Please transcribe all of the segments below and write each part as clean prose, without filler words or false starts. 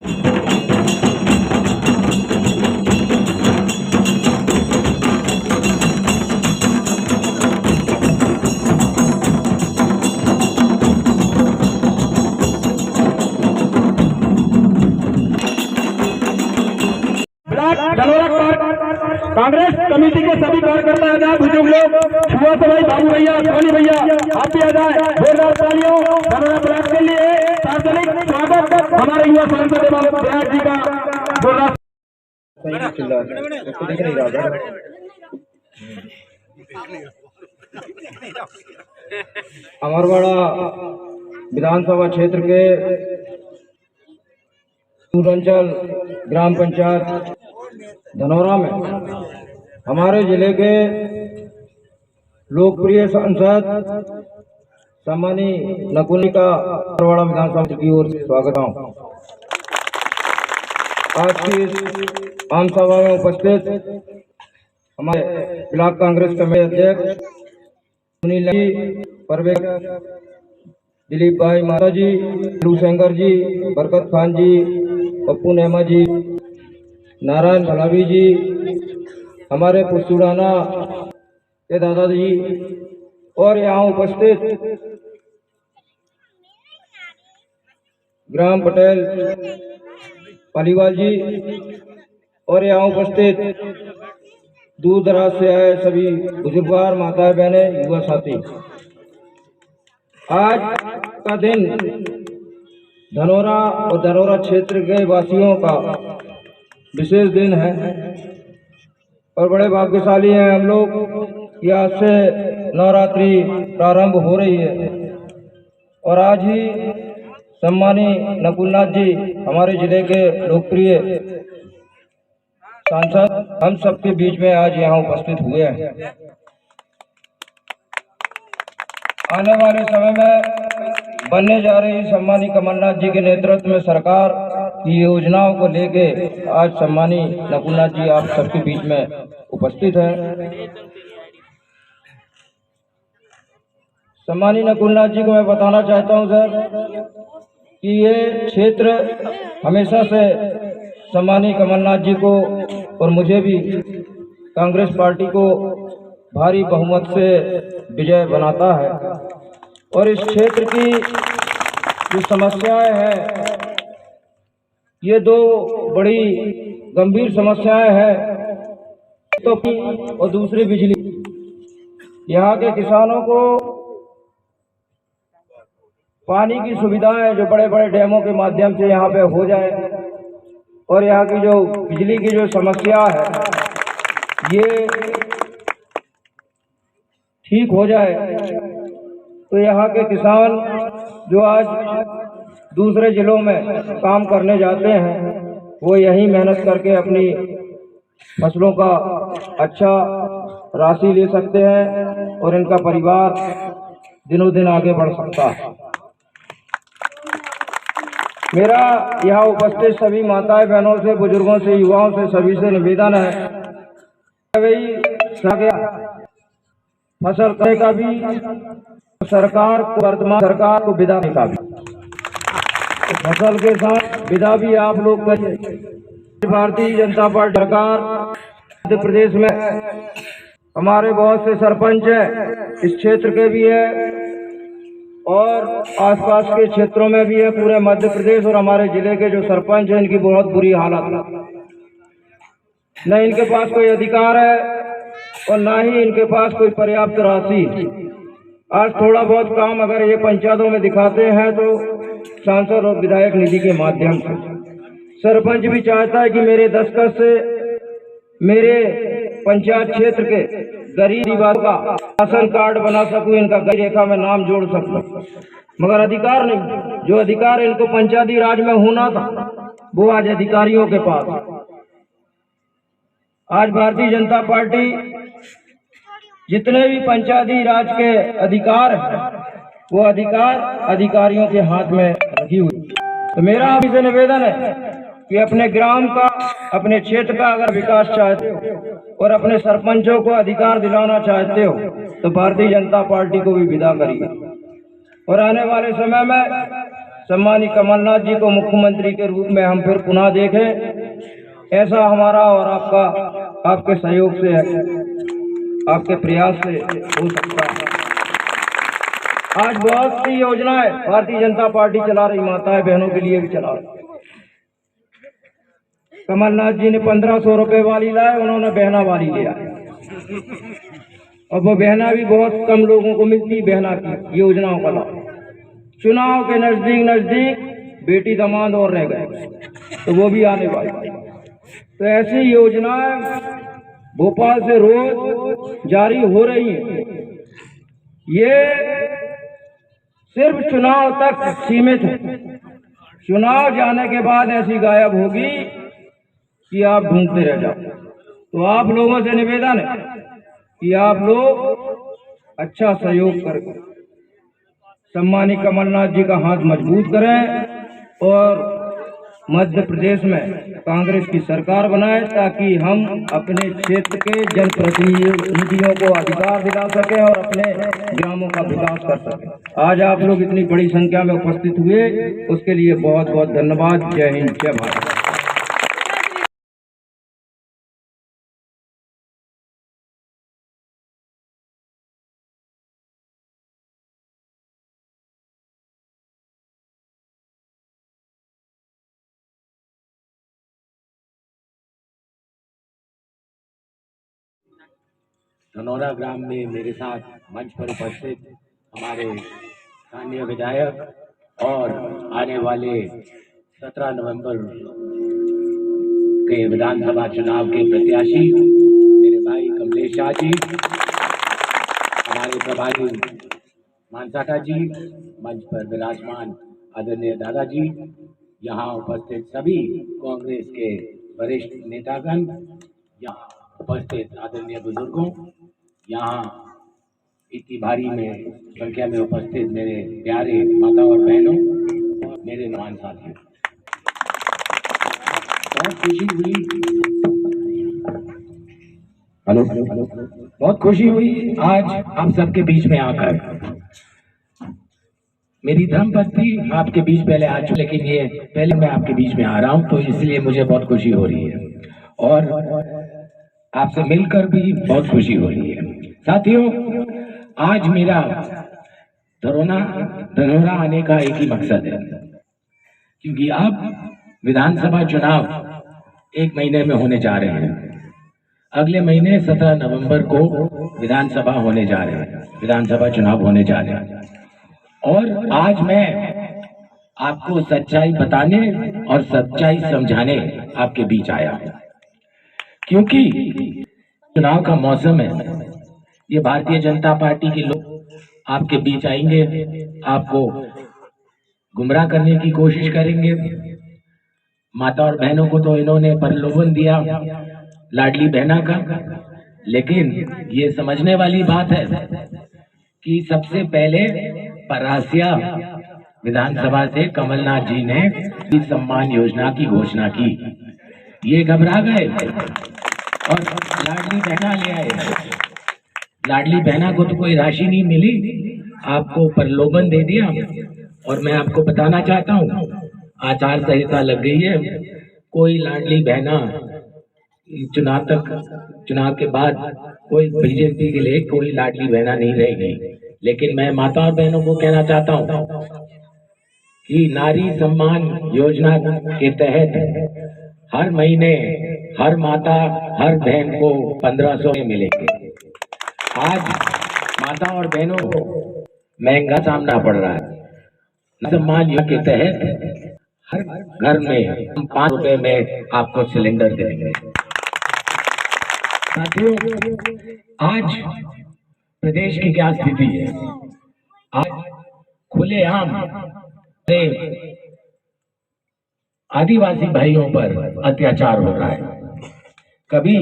Congress committee के सभी कार्यकर्ता आ जाए, बुजुर्ग लोग, शुआ से भाई, बाबू भैया, सोनी भैया, आप भी आ जाए। जोरदार तालियों धन्यवाद ब्लॉक के लिए सार्वजनिक स्वागत हमारे युवा सांसद एवं विधायक जी का जोरदार। अमरवाड़ा विधानसभा क्षेत्र के पूर्वांचल ग्राम पंचायत धनौरा में हमारे जिले के लोकप्रिय सांसद सम्मानी नकुली का अमरवाड़ा विधानसभा की ओर से स्वागत हूँ। आज की इस आम सभा में उपस्थित हमारे ब्लॉक कांग्रेस कमेटी अध्यक्ष सुनील जी, परवेज, दिलीप भाई माता जी, लूशंकर जी, बरकत खान जी, पप्पू नेमा जी, नारायण भलावी जी, हमारे पुस्तुराना के दादाजी और यहाँ उपस्थित ग्राम पटेल पालीवाल जी और यहाँ उपस्थित दूर दराज से आए सभी बुजुर्गवार माताएं बहनें युवा साथी। आज का दिन धनौरा और धनौरा क्षेत्र के वासियों का विशेष दिन है और बड़े भाग्यशाली हैं हम लोग कि आज से नवरात्रि प्रारंभ हो रही है और आज ही सम्मानी नकुलनाथ जी हमारे जिले के लोकप्रिय सांसद हम सबके बीच में आज यहाँ उपस्थित हुए हैं। आने वाले समय में बनने जा रही सम्मानी कमलनाथ जी के नेतृत्व में सरकार की योजनाओं को लेके आज सम्मानी नकुलनाथ जी आप सबके बीच में उपस्थित हैं। सम्मानी नकुलनाथ जी को मैं बताना चाहता हूं सर कि ये क्षेत्र हमेशा से सम्मानी कमलनाथ जी को और मुझे भी कांग्रेस पार्टी को भारी बहुमत से विजय बनाता है और इस क्षेत्र की जो समस्याएं हैं ये दो बड़ी गंभीर समस्याएं हैं, तो और दूसरी बिजली। यहाँ के किसानों को पानी की सुविधाएं जो बड़े बड़े डैमों के माध्यम से यहाँ पे हो जाए और यहाँ की जो बिजली की जो समस्या है ये ठीक हो जाए तो यहाँ के किसान जो आज दूसरे जिलों में काम करने जाते हैं वो यहीं मेहनत करके अपनी फसलों का अच्छा राशि ले सकते हैं और इनका परिवार दिनों दिन आगे बढ़ सकता है। मेरा यहाँ उपस्थित सभी माताएं बहनों से, बुजुर्गों से, युवाओं से, सभी से निवेदन है फसल करने का भी सरकार को, वर्तमान सरकार को विदा का भी फसल के साथ विदा भी आप लोग करिए। भारतीय जनता पार्टी सरकार मध्य प्रदेश में हमारे बहुत से सरपंच हैं, इस क्षेत्र के भी है और आसपास के क्षेत्रों में भी है, पूरे मध्य प्रदेश और हमारे जिले के जो सरपंच हैं इनकी बहुत बुरी हालत है। न इनके पास कोई अधिकार है और ना ही इनके पास कोई पर्याप्त राशि। आज थोड़ा बहुत काम अगर ये पंचायतों में दिखाते हैं तो सांसद और विधायक निधि के माध्यम से। सरपंच भी चाहता है कि मेरे दस्तखत से मेरे पंचायत क्षेत्र के गरीब परिवारों का राशन कार्ड बना सकूं, इनका गरीब रेखा में नाम जोड़ सकूं, मगर अधिकार नहीं। जो अधिकार इनको पंचायती राज में होना था वो आज अधिकारियों के पास। आज भारतीय जनता पार्टी जितने भी पंचायती राज के अधिकार हैं वो अधिकार अधिकारियों के हाथ में रखी हुई। तो मेरा आपसे निवेदन है कि अपने ग्राम का, अपने क्षेत्र का अगर विकास चाहते हो और अपने सरपंचों को अधिकार दिलाना चाहते हो तो भारतीय जनता पार्टी को भी विदा करिए और आने वाले समय में सम्मानित कमलनाथ जी को मुख्यमंत्री के रूप में हम फिर पुनः देखें, ऐसा हमारा और आपका आपके सहयोग से, आपके प्रयास से हो सकता है। आज बहुत सी योजनाएं भारतीय जनता पार्टी चला रही, माताएं बहनों के लिए भी चला रही। कमलनाथ जी ने 1500 रुपए वाली लाए, उन्होंने बहना वाली लिया, और वो बहना भी बहुत कम लोगों को मिलती, बहना की योजनाओं का लाभ। चुनाव के नजदीक बेटी दामाद और रह गए, तो वो भी आने वाली। तो ऐसी योजनाएं भोपाल से रोज जारी हो रही हैं। ये सिर्फ चुनाव तक सीमित है, चुनाव जाने के बाद ऐसी गायब होगी कि आप ढूंढते रह जाओ। तो आप लोगों से निवेदन है कि आप लोग अच्छा सहयोग करके सम्मानित कमलनाथ जी का हाथ मजबूत करें और मध्य प्रदेश में कांग्रेस की सरकार बनाए, ताकि हम अपने क्षेत्र के जनप्रतिनिधियों को अधिकार दिला सकें और अपने ग्रामों का विकास कर सकें। आज आप लोग इतनी बड़ी संख्या में उपस्थित हुए, उसके लिए बहुत बहुत धन्यवाद। जय हिंद, जय भारत। धनौरा ग्राम में मेरे साथ मंच पर उपस्थित हमारे स्थानीय विधायक और आने वाले 17 नवंबर के विधानसभा चुनाव के प्रत्याशी मेरे भाई कमलेश शाह जी, हमारे प्रभारी मानसाटा जी, मंच पर विराजमान आदरणीय दादाजी, यहाँ उपस्थित सभी कांग्रेस के वरिष्ठ नेतागण, यहाँ उपस्थित आदरणीय बुजुर्गों, यहाँ इतनी भारी में संख्या में उपस्थित मेरे प्यारे माता और बहनों और मेरे नौजवान साथियों, बहुत खुशी हुई। हेलो, बहुत खुशी हुई आज आप सबके बीच में आकर। मेरी धर्मपत्नी आपके बीच पहले आ चुकी, लेकिन ये पहले मैं आपके बीच में आ रहा हूँ, तो इसलिए मुझे बहुत खुशी हो रही है और आपसे मिलकर भी बहुत खुशी हो रही है। साथियों, आज मेरा धनौरा आने का एक ही मकसद है, क्योंकि अब विधानसभा चुनाव 1 महीने में होने जा रहे हैं। अगले महीने 17 नवंबर को विधानसभा होने जा रहे हैं, विधानसभा चुनाव होने जा रहे हैं। और आज मैं आपको सच्चाई बताने और सच्चाई समझाने आपके बीच आया हूं, क्योंकि चुनाव का मौसम है। ये भारतीय जनता पार्टी के लोग आपके बीच आएंगे, आपको गुमराह करने की कोशिश करेंगे। माता और बहनों को तो इन्होंने प्रलोभन दिया लाडली बहना का, लेकिन ये समझने वाली बात है कि सबसे पहले परासिया विधानसभा से कमलनाथ जी ने इस सम्मान योजना की घोषणा की। ये घबरा गए और लाडली बहना ले आए। लाडली बहना को तो कोई राशि नहीं मिली, आपको प्रलोभन दे दिया। और मैं आपको बताना चाहता हूँ, आचार संहिता लग गई है, कोई लाडली बहना चुनाव के बाद कोई बीजेपी के लिए कोई लाडली बहना नहीं रहेगी। लेकिन मैं माता और बहनों को कहना चाहता हूँ कि नारी सम्मान योजना के तहत हर महीने हर माता हर बहन को 1500 मिलेंगे। आज माता और बहनों को महंगा सामना पड़ रहा है। सम्मान योजना के तहत हर घर में हम 5 रुपए में आपको सिलेंडर देंगे। साथियों, आज प्रदेश की क्या स्थिति है? आज खुलेआम आदिवासी भाइयों पर अत्याचार हो रहा है। कभी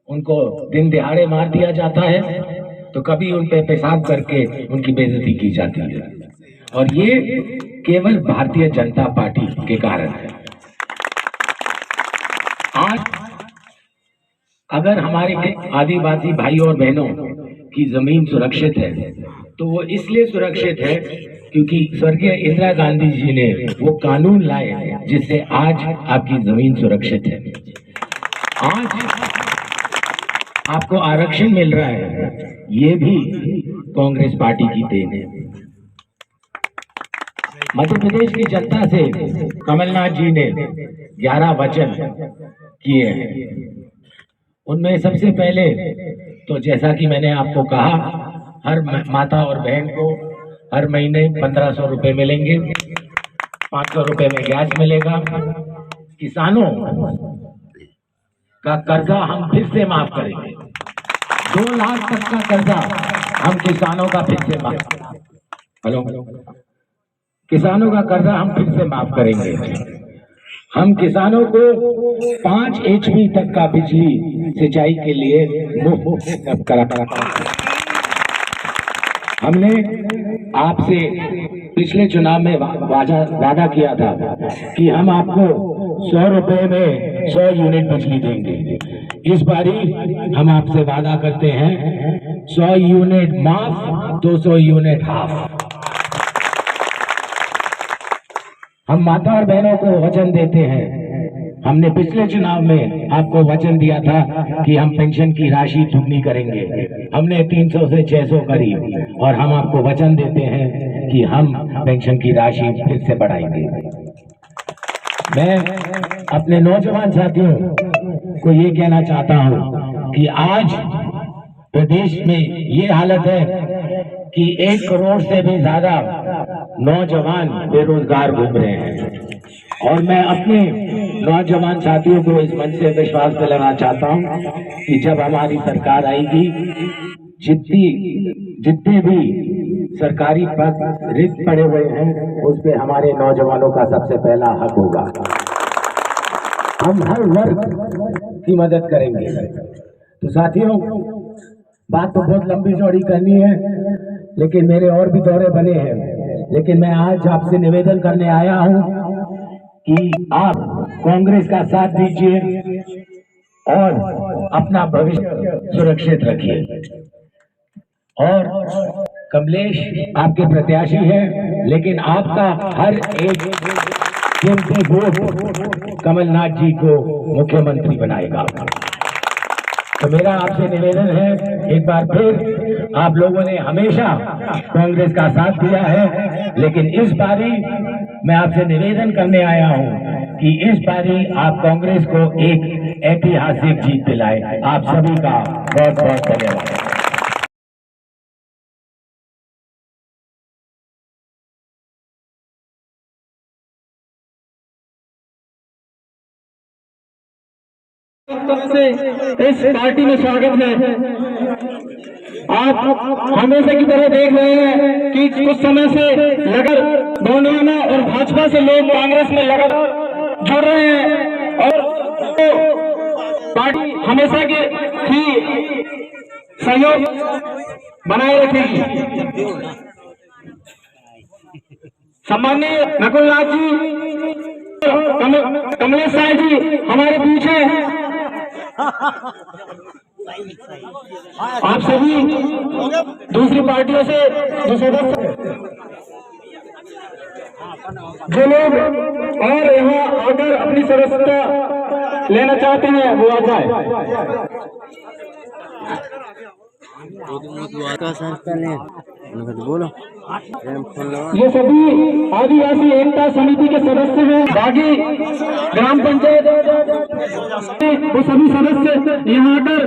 उनको दिन दिहाड़े मार दिया जाता है, तो कभी उन पे पेशाब करके उनकी बेइज्जती की जाती है, और ये केवल भारतीय जनता पार्टी के कारण है। आज अगर हमारे आदिवासी भाई और बहनों की जमीन सुरक्षित है, तो वो इसलिए सुरक्षित है क्योंकि स्वर्गीय इंदिरा गांधी जी ने वो कानून लाए जिससे आज आपकी जमीन सुरक्षित है। आज आपको आरक्षण मिल रहा है, ये भी कांग्रेस पार्टी की देन है। मध्य प्रदेश की जनता से कमलनाथ जी ने 11 वचन किए हैं। उनमें सबसे पहले तो जैसा कि मैंने आपको कहा, हर माता और बहन को हर महीने 1500 रुपए मिलेंगे, 500 रुपए में गैस मिलेगा। किसानों का कर्जा हम फिर से माफ करेंगे, 2 लाख तक का कर्जा हम किसानों का फिर से किसानों का कर्जा हम फिर से माफ करेंगे। हम किसानों को 5 HP तक का बिजली सिंचाई के लिए मुफ्त करा। हमने आपसे पिछले चुनाव में वादा किया था कि हम आपको 100 रुपए में 100 यूनिट बिजली देंगे। इस बारी हम आपसे वादा करते हैं 100 यूनिट माफ, 200 यूनिट हाफ। हम माता और बहनों को वचन देते हैं, हमने पिछले चुनाव में आपको वचन दिया था कि हम पेंशन की राशि दुगनी करेंगे। हमने 300 से 600 करी और हम आपको वचन देते हैं कि हम पेंशन की राशि फिर से बढ़ाएंगे। मैं अपने नौजवान साथियों को ये कहना चाहता हूं कि आज प्रदेश में ये हालत है कि 1 करोड़ से भी ज्यादा नौजवान बेरोजगार घूम रहे हैं और मैं अपने नौजवान साथियों को इस मंच से विश्वास दिलाना चाहता हूं कि जब हमारी सरकार आएगी, जितने भी सरकारी पद रिक्त पड़े हुए हैं उस पे हमारे नौजवानों का सबसे पहला हक होगा। हम हर वर्ग की मदद करेंगे। तो साथियों, बात तो बहुत लंबी चौड़ी करनी है, लेकिन मेरे और भी दौरे बने हैं, लेकिन मैं आज आपसे निवेदन करने आया हूं कि आप कांग्रेस का साथ दीजिए और अपना भविष्य सुरक्षित रखिए। और कमलेश आपके प्रत्याशी हैं, लेकिन आपका हर एक कीमती वोट कमलनाथ जी को मुख्यमंत्री बनाएगा। तो मेरा आपसे निवेदन है, एक बार फिर आप लोगों ने हमेशा कांग्रेस का साथ दिया है, लेकिन इस बारी मैं आपसे निवेदन करने आया हूं कि इस बारी आप कांग्रेस को एक ऐतिहासिक जीत दिलाए। आप सभी का बहुत बहुत धन्यवाद। से इस पार्टी में स्वागत है। आप हमेशा की तरह देख रहे हैं कि कुछ समय से लगातार गोंडवाना और भाजपा से लोग कांग्रेस में लगातार जुड़ रहे हैं और तो पार्टी हमेशा की ही सहयोग बनाए रखेगी। सम्माननीय नकुलनाथ जी, कमलेश साहब जी हमारे बीच हैं। आप सभी दूसरी पार्टियों से जो सदस्य जो लोग और यहाँ आकर अपनी सदस्यता लेना चाहते हैं वो आ जाए। बोलो। ये सभी आदिवासी एकता समिति के सदस्य हैं। बागी ग्राम पंचायत वो सभी सदस्य यहाँ आकर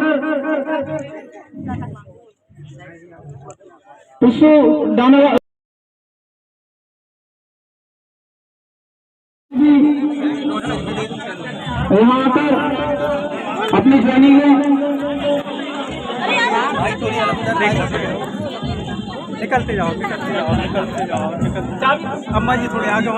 पुष्प दाना यहाँ आकर अपनी ज्वाइनिंग है। निकलते जाओ। अम्मा जी थोड़े आगे